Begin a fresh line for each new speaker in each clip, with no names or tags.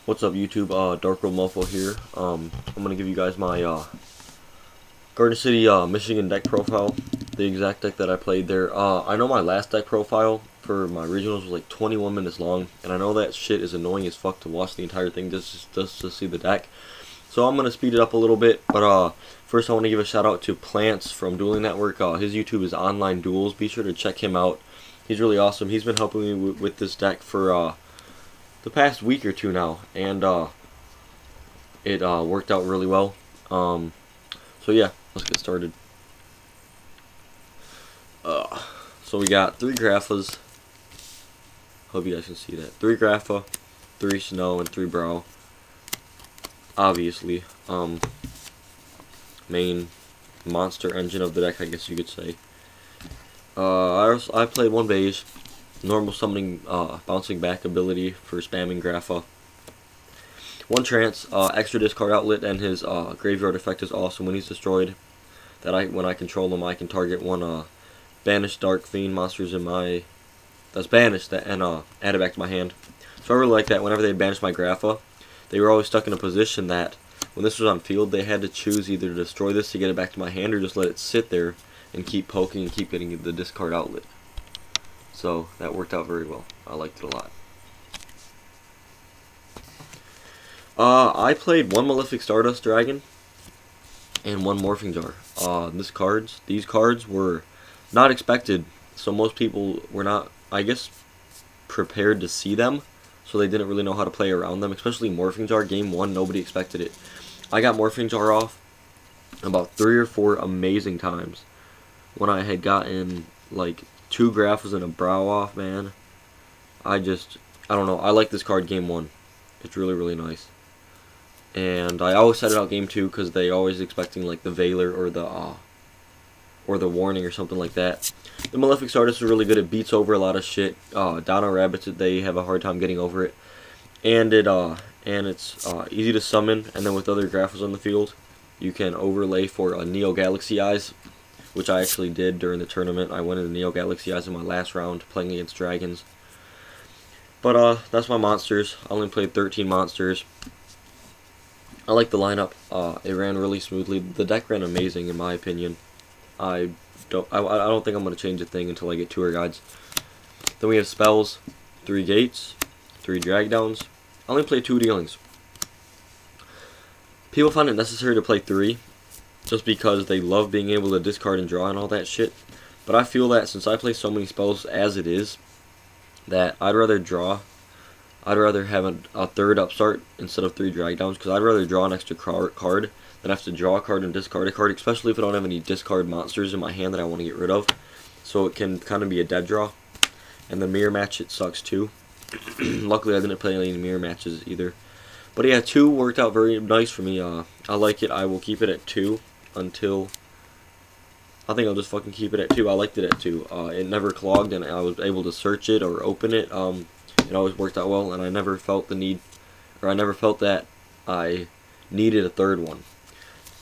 What's up, YouTube? DarkWorldMOFO here. I'm gonna give you guys my Garden City, Michigan deck profile, the exact deck that I played there. I know my last deck profile for my regionals was like 21 minutes long, and I know that shit is annoying as fuck to watch the entire thing just to see the deck. So I'm gonna speed it up a little bit, but first I want to give a shout out to Plants from Dueling Network. His YouTube is Online Duels. Be sure to check him out. He's really awesome. He's been helping me with this deck for the past week or two now, and it worked out really well. So yeah, let's get started. So we got 3 Graphas. Hope you guys can see that. 3 Grapha, 3 Snow, and 3 Brow. Obviously, main monster engine of the deck, I guess you could say. I played 1 Beige. Normal summoning, bouncing back ability for spamming Grapha. 1 Trance, extra discard outlet, and his graveyard effect is awesome when he's destroyed. When I control him, I can target 1 banished Dark Fiend monsters in my that's banished and add it back to my hand. So I really like that. Whenever they banished my Grapha, they were always stuck in a position that when this was on field, they had to choose either to destroy this to get it back to my hand or just let it sit there and keep poking and keep getting the discard outlet. So that worked out very well. I liked it a lot. I played 1 Malefic Stardust Dragon and 1 Morphing Jar. These cards were not expected, so most people were not, I guess, prepared to see them, so they didn't really know how to play around them, especially Morphing Jar. Game 1, nobody expected it. I got Morphing Jar off about 3 or 4 amazing times when I had gotten like 2 Graphas and a Brow off, man. I don't know. I like this card game 1. It's really, really nice. And I always set it out game 2 because they always expecting like the Veiler or the Warning or something like that. The Malefic Stardust is really good. It beats over a lot of shit. Dino Rabbits, they have a hard time getting over it. And it's easy to summon. And then with other Graphas on the field, you can overlay for a Neo Galaxy Eyes, which I actually did during the tournament. I went into Neo Galaxy Eyes in my last round playing against Dragons. But that's my monsters. I only played 13 monsters. I like the lineup. It ran really smoothly. The deck ran amazing in my opinion. I don't think I'm going to change a thing until I get tour guides. Then we have spells, 3 gates, 3 drag downs. I only played 2 dealings. People find it necessary to play 3. Just because they love being able to discard and draw and all that shit. But I feel that since I play so many spells as it is, that I'd rather draw. I'd rather have a 3rd upstart instead of 3 drag downs, because I'd rather draw an extra card than have to draw a card and discard a card, especially if I don't have any discard monsters in my hand that I want to get rid of. So it can kind of be a dead draw. And the mirror match, it sucks too. Luckily I didn't play any mirror matches either. But yeah, 2 worked out very nice for me. I like it. I will keep it at 2 until... I think I'll just fucking keep it at 2. I liked it at 2. It never clogged, and I was able to search it or open it. It always worked out well, and I never felt the need, or I never felt that I needed a 3rd one.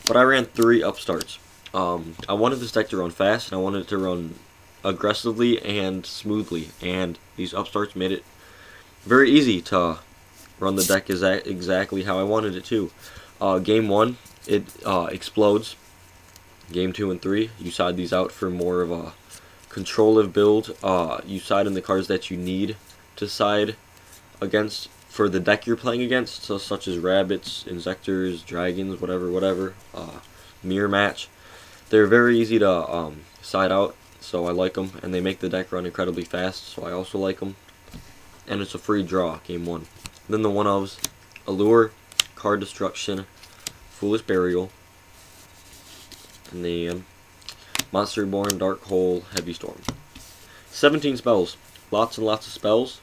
But I ran 3 upstarts. I wanted this deck to run fast, and I wanted it to run aggressively and smoothly, and these upstarts made it very easy to run the deck exactly how I wanted it to. Game 1, it explodes. Game 2 and 3, you side these out for more of a controlling build. You side in the cards that you need to side against for the deck you're playing against, so such as rabbits, insectors, dragons, whatever. Mirror match. They're very easy to side out, so I like them, and they make the deck run incredibly fast, so I also like them. And it's a free draw, game 1. Then the 1-ofs: Allure, Card Destruction, Foolish Burial, and then Monster Reborn, Dark Hole, Heavy Storm. 17 spells. Lots and lots of spells,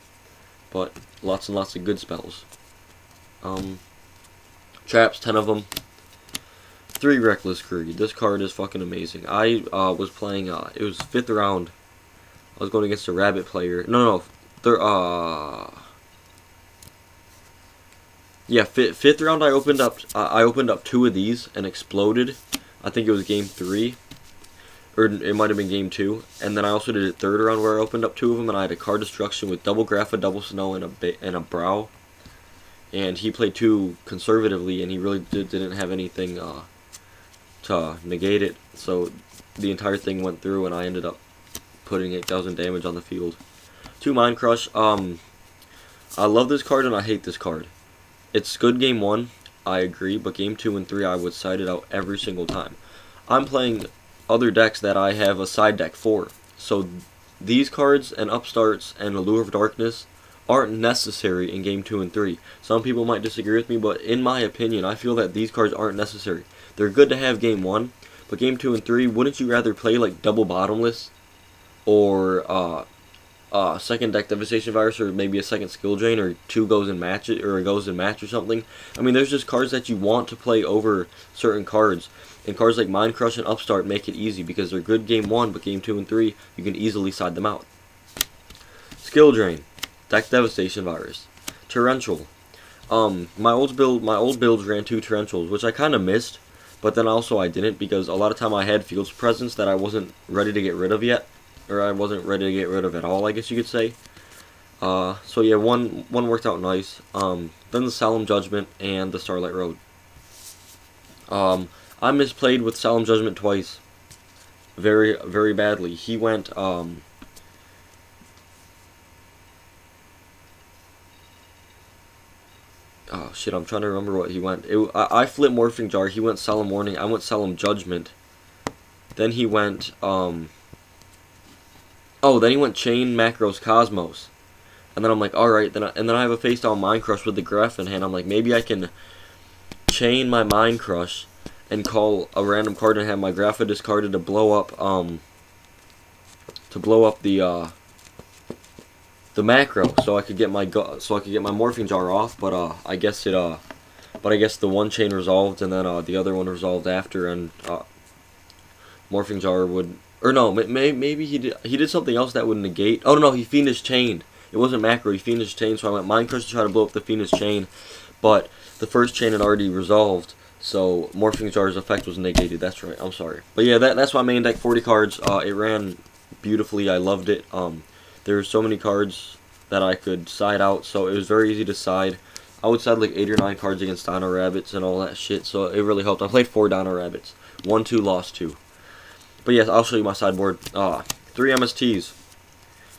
but lots and lots of good spells. Traps, 10 of them. 3 Reckless Greed. This card is fucking amazing. I was playing, it was 5th round. I was going against a rabbit player. No. Yeah, 5th round I opened up 2 of these and exploded. I think it was game 3. or it might have been game 2. And then I also did a third round where I opened up 2 of them, and I had a card destruction with double Grapha, double Snow, and a Brow. and he played 2 conservatively, and he really didn't have anything to negate it, so the entire thing went through, and I ended up putting 8,000 damage on the field. 2 Mind Crush. I love this card and I hate this card. It's good game 1, I agree, but game 2 and 3 I would side it out every single time. I'm playing other decks that I have a side deck for, so these cards and Upstarts and Allure of Darkness aren't necessary in game 2 and 3. Some people might disagree with me, but in my opinion, I feel that these cards aren't necessary. They're good to have game 1, but game 2 and 3, wouldn't you rather play like double Bottomless or second deck Devastation Virus, or maybe a second Skill Drain, or 2 goes in match it, or a goes in match or something? I mean, there's just cards that you want to play over certain cards, and cards like Mind Crush and Upstart make it easy because they're good game 1, but game 2 and 3 you can easily side them out. Skill Drain, deck Devastation Virus, Torrential. My old builds ran 2 Torrentials, which I kind of missed, but then also I didn't, because a lot of time I had Field's Presence that I wasn't ready to get rid of yet, or I wasn't ready to get rid of at all, I guess you could say. So yeah, one worked out nice. Then the Solemn Judgment and the Starlight Road. I misplayed with Solemn Judgment twice, very, very badly. He went, oh shit, I'm trying to remember what he went. I flipped Morphing Jar, he went Solemn Warning, I went Solemn Judgment. Then he went, then he went Chain, Macros, Cosmos. And then I'm like, alright, and then I have a face down Mind Crush with the Graph in hand. I'm like, maybe I can chain my Mind Crush and call a random card and have my Grapha discarded to blow up the macro, so I could get my Morphing Jar off. But I guess the one chain resolved, and then the other one resolved after, and Morphing Jar would, or no, maybe he did something else that would negate. Oh no, he Fiendish Chained. It wasn't macro, he Fiendish Chained, so I went Mind Crush to try to blow up the Fiendish Chain, but the first chain had already resolved, so Morphing Jar's effect was negated. That's right, I'm sorry. But yeah, that's my main deck, 40 cards. It ran beautifully, I loved it. There were so many cards that I could side out, so it was very easy to side. I would side like 8 or 9 cards against Dino Rabbits and all that shit, so it really helped. I played 4 Dino Rabbits. Won 2, lost 2. But yes, I'll show you my sideboard. 3 MSTs.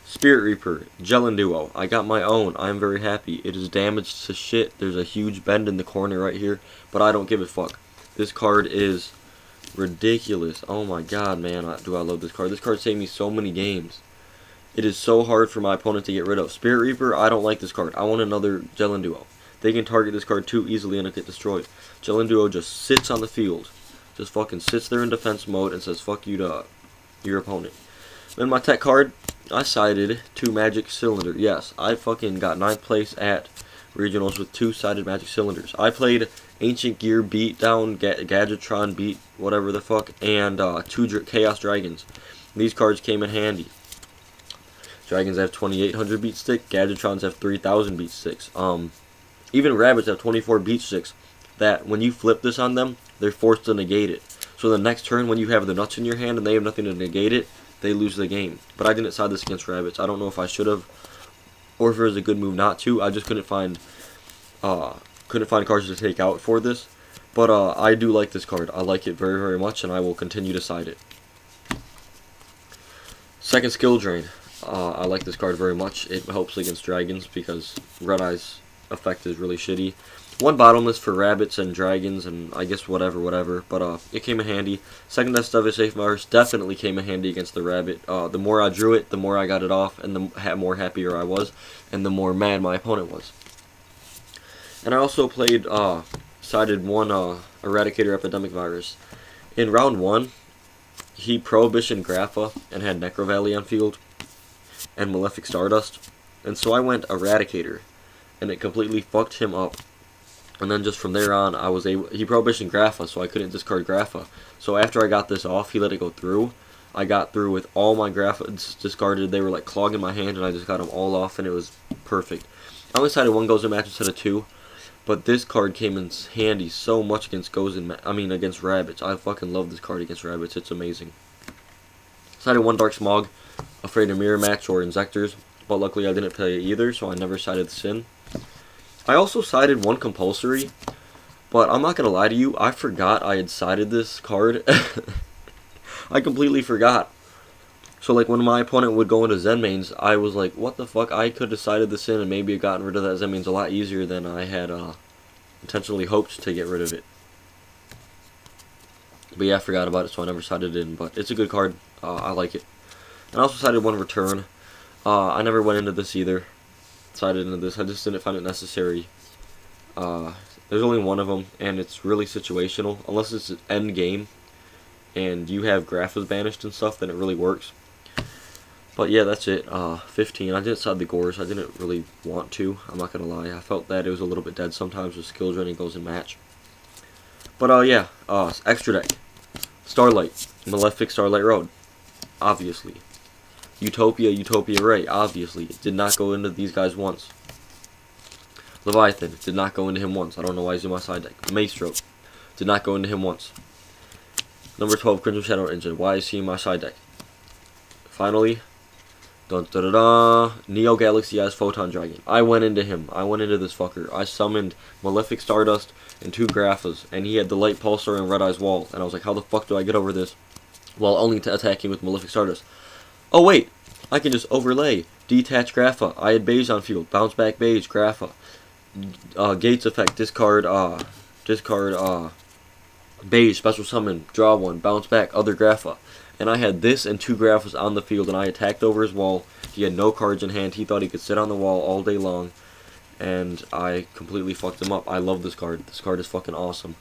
Spirit Reaper, Jellin Duo. I got my own. I am very happy. It is damaged to shit. There's a huge bend in the corner right here, but I don't give a fuck. This card is ridiculous. Oh my god, man, do I love this card. This card saved me so many games. It is so hard for my opponent to get rid of. Spirit Reaper, I don't like this card. I want another Jellin Duo. They can target this card too easily and it'll get destroyed. Jellin Duo just sits on the field. Just fucking sits there in defense mode and says fuck you to your opponent. Then my tech card, I sided 2 Magic Cylinder. Yes, I fucking got 9th place at Regionals with 2 sided Magic Cylinders. I played Ancient Gear Beatdown, Gadgetron Beat, whatever the fuck, and 2 Chaos Dragons. These cards came in handy. Dragons have 2,800 beat stick. Gadgetrons have 3,000 beat sticks. Even Rabbits have 24 beat sticks. That when you flip this on them, they're forced to negate it. So the next turn, when you have the nuts in your hand and they have nothing to negate it, they lose the game. But I didn't side this against Rabbits. I don't know if I should have, or if it was a good move not to. I just couldn't find cards to take out for this. But I do like this card. I like it very, very much, and I will continue to side it. Second Skill Drain. I like this card very much. It helps against dragons because Red Eye's effect is really shitty. 1 Bottomless for rabbits and dragons and I guess whatever. But it came in handy. Second Death Devastation Virus definitely came in handy against the rabbit. The more I drew it, the more I got it off, and the more happier I was, and the more mad my opponent was. And I also played sided 1 Eradicator Epidemic Virus. In round 1, he Prohibition Grapha and had Necro Valley on field and Malefic Stardust, and so I went Eradicator, and it completely fucked him up. And then just from there on, he Prohibition Grapha, so I couldn't discard Grapha. So after I got this off, he let it go through. I got through with all my Graphas discarded. They were like clogging my hand, and I just got them all off, and it was perfect. I only sided 1 Goes in match instead of 2, but this card came in handy so much against against Rabbits. I fucking love this card against Rabbits. It's amazing. Sided 1 Dark Smog, Afraid of Mirror Match or Insectors, but luckily I didn't play it either, so I never sided the Sin. I also sided one compulsory, but I'm not gonna lie to you, I forgot I had sided this card. I completely forgot. So like when my opponent would go into Zen mains, I was like, what the fuck, I could have sided this in and maybe have gotten rid of that Zen mains a lot easier than I had intentionally hoped to get rid of it. But yeah, I forgot about it, so I never sided it in, but it's a good card. I like it. And I also sided one return. I never went into this either. Sided into this, I just didn't find it necessary. There's only one of them, and it's really situational. Unless it's end game, and you have Grapha's banished and stuff, then it really works. But yeah, that's it. 15. I didn't side the Gores. I didn't really want to. I'm not gonna lie. I felt that it was a little bit dead sometimes with skill draining goes in match. But yeah, extra deck. Starlight, Malefic Starlight Road, obviously. Utopia, Utopia Ray, obviously. It did not go into these guys once. Leviathan, did not go into him once. I don't know why he's in my side deck. Maestro, did not go into him once. Number 12, Crimson Shadow Engine, why is he in my side deck? Finally, dun da da da, Neo Galaxy Eyes Photon Dragon. I went into him. I went into this fucker. I summoned Malefic Stardust and 2 Graphas, and he had the Light Pulsar and Red Eyes Wall. And I was like, how the fuck do I get over this? While only to attacking with Malefic Stardust. Oh wait, I can just overlay. Detach Grapha. I had Beige on field. Bounce back Beige, Grapha. Gates effect, discard Beige, special summon, draw 1, bounce back, other Grapha. And I had this and 2 Graphas on the field, and I attacked over his wall. He had no cards in hand. He thought he could sit on the wall all day long, and I completely fucked him up. I love this card. This card is fucking awesome.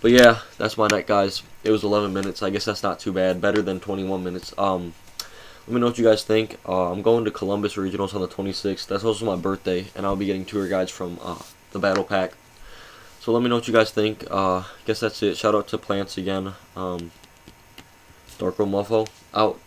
But yeah, that's my deck, guys. It was 11 minutes. I guess that's not too bad. Better than 21 minutes. Let me know what you guys think. I'm going to Columbus Regionals on the 26th. That's also my birthday, and I'll be getting tour guides from the Battle Pack. So let me know what you guys think. Guess that's it. Shout out to Plants again. DarkWorldMOFO out.